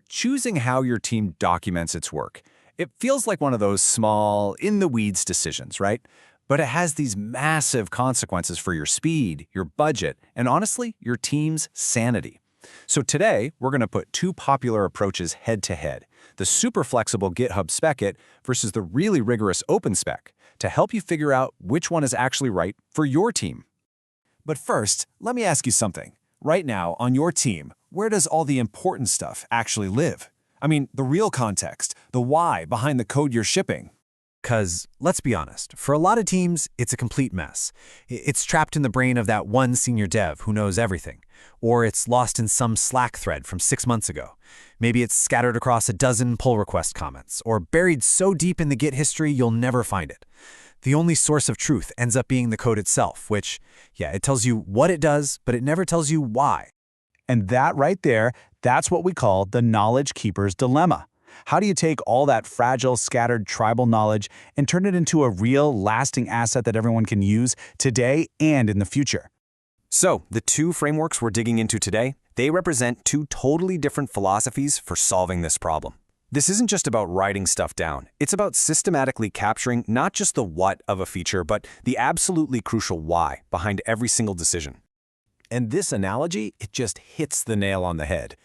Choosing how your team documents its work. It feels like one of those small, in-the-weeds decisions, right? But it has these massive consequences for your speed, your budget, and honestly, your team's sanity. So today, we're going to put two popular approaches head-to-head, the super flexible GitHub SpecKit versus the really rigorous OpenSpec, to help you figure out which one is actually right for your team. But first, let me ask you something. Right now, on your team, where does all the important stuff actually live? I mean, the real context, the why behind the code you're shipping. Because, let's be honest, for a lot of teams, it's a complete mess. It's trapped in the brain of that one senior dev who knows everything. Or it's lost in some Slack thread from 6 months ago. Maybe it's scattered across a dozen pull request comments, or buried so deep in the Git history you'll never find it. The only source of truth ends up being the code itself, which, it tells you what it does, but it never tells you why. And that right there, that's what we call the knowledge keeper's dilemma. How do you take all that fragile, scattered tribal knowledge and turn it into a real, lasting asset that everyone can use today and in the future? So, the two frameworks we're digging into today, they represent two totally different philosophies for solving this problem. This isn't just about writing stuff down. It's about systematically capturing not just the what of a feature, but the absolutely crucial why behind every single decision. And this analogy, it just hits the nail on the head.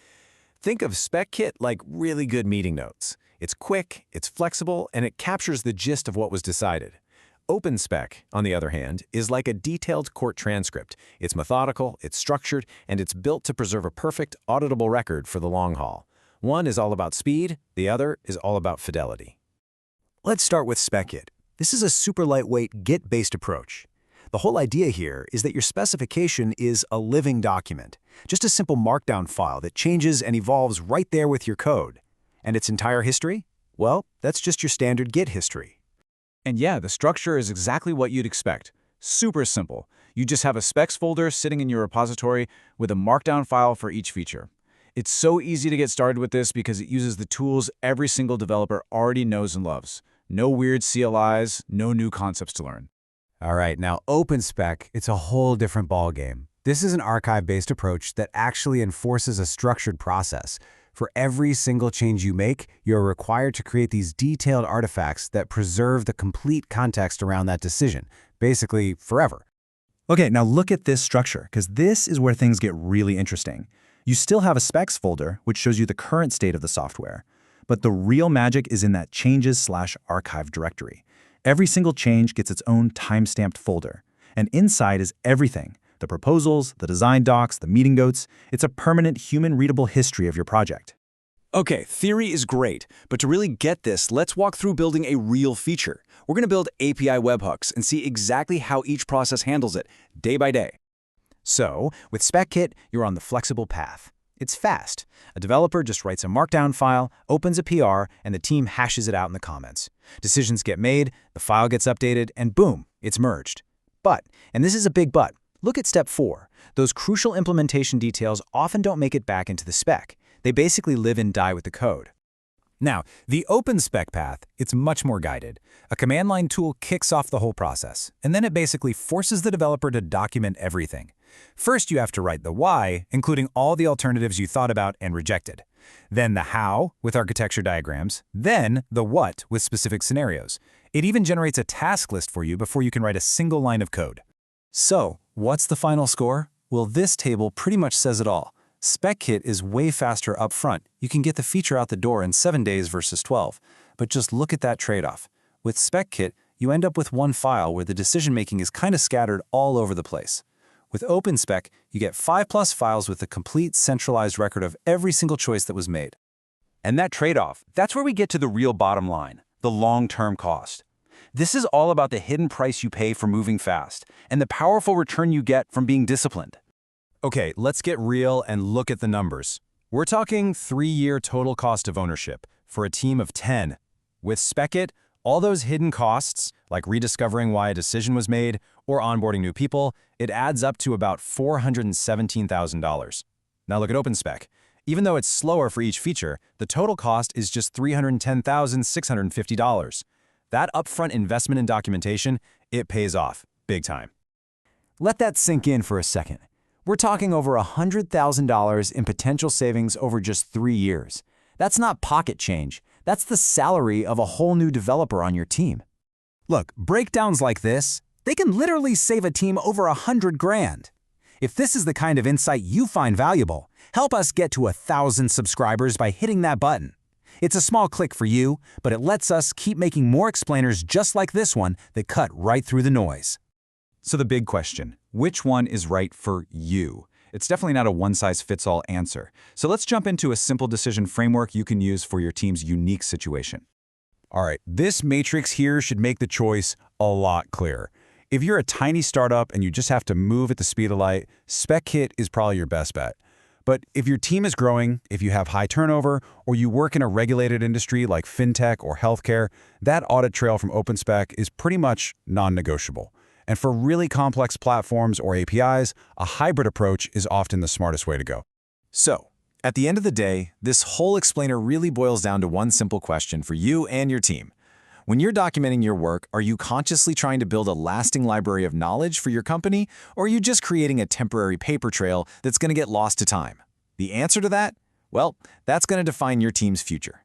Think of SpecKit like really good meeting notes. It's quick, it's flexible, and it captures the gist of what was decided. OpenSpec, on the other hand, is like a detailed court transcript. It's methodical, it's structured, and it's built to preserve a perfect, auditable record for the long haul. One is all about speed, the other is all about fidelity. Let's start with SpecKit. This is a super lightweight Git-based approach. The whole idea here is that your specification is a living document, just a simple markdown file that changes and evolves right there with your code. And its entire history? Well, that's just your standard Git history. And yeah, the structure is exactly what you'd expect. Super simple. You just have a specs folder sitting in your repository with a markdown file for each feature. It's so easy to get started with this because it uses the tools every single developer already knows and loves. No weird CLIs, no new concepts to learn. All right, now OpenSpec, it's a whole different ballgame. This is an archive-based approach that actually enforces a structured process. For every single change you make, you're required to create these detailed artifacts that preserve the complete context around that decision, basically forever. Okay, now look at this structure, because this is where things get really interesting. You still have a specs folder, which shows you the current state of the software. But the real magic is in that changes/archive directory. Every single change gets its own time-stamped folder. And inside is everything. The proposals, the design docs, the meeting notes. It's a permanent human-readable history of your project. Okay, theory is great, but to really get this, let's walk through building a real feature. We're going to build API webhooks and see exactly how each process handles it, day by day. So, with SpecKit, you're on the flexible path. It's fast. A developer just writes a markdown file, opens a PR, and the team hashes it out in the comments. Decisions get made, the file gets updated, and boom, it's merged. But, and this is a big but, look at step 4. Those crucial implementation details often don't make it back into the spec. They basically live and die with the code. Now, the OpenSpec path, it's much more guided. A command line tool kicks off the whole process, and then it basically forces the developer to document everything. First, you have to write the why, including all the alternatives you thought about and rejected. Then the how, with architecture diagrams. Then the what, with specific scenarios. It even generates a task list for you before you can write a single line of code. So, what's the final score? Well, this table pretty much says it all. SpecKit is way faster up front. You can get the feature out the door in 7 days versus 12. But just look at that trade-off. With SpecKit, you end up with one file where the decision-making is kind of scattered all over the place. With OpenSpec, you get 5+ files with a complete centralized record of every single choice that was made. And that trade-off, that's where we get to the real bottom line, the long-term cost. This is all about the hidden price you pay for moving fast and the powerful return you get from being disciplined. Okay, let's get real and look at the numbers. We're talking 3-year total cost of ownership for a team of 10. With SpecKit, all those hidden costs, like rediscovering why a decision was made or onboarding new people, it adds up to about $417,000. Now look at OpenSpec. Even though it's slower for each feature, the total cost is just $310,650. That upfront investment in documentation, it pays off, big time. Let that sink in for a second. We're talking over $100,000 in potential savings over just 3 years. That's not pocket change. That's the salary of a whole new developer on your team. Look, breakdowns like this, they can literally save a team over $100,000. If this is the kind of insight you find valuable, help us get to 1,000 subscribers by hitting that button. It's a small click for you, but it lets us keep making more explainers just like this one that cut right through the noise. So the big question, which one is right for you? It's definitely not a one-size-fits-all answer. So let's jump into a simple decision framework you can use for your team's unique situation. All right, this matrix here should make the choice a lot clearer. If you're a tiny startup and you just have to move at the speed of light, SpecKit is probably your best bet. But if your team is growing, if you have high turnover, or you work in a regulated industry like fintech or healthcare, that audit trail from OpenSpec is pretty much non-negotiable. And for really complex platforms or APIs, a hybrid approach is often the smartest way to go. So, at the end of the day, this whole explainer really boils down to one simple question for you and your team. When you're documenting your work, are you consciously trying to build a lasting library of knowledge for your company, or are you just creating a temporary paper trail that's going to get lost to time? The answer to that? Well, that's going to define your team's future.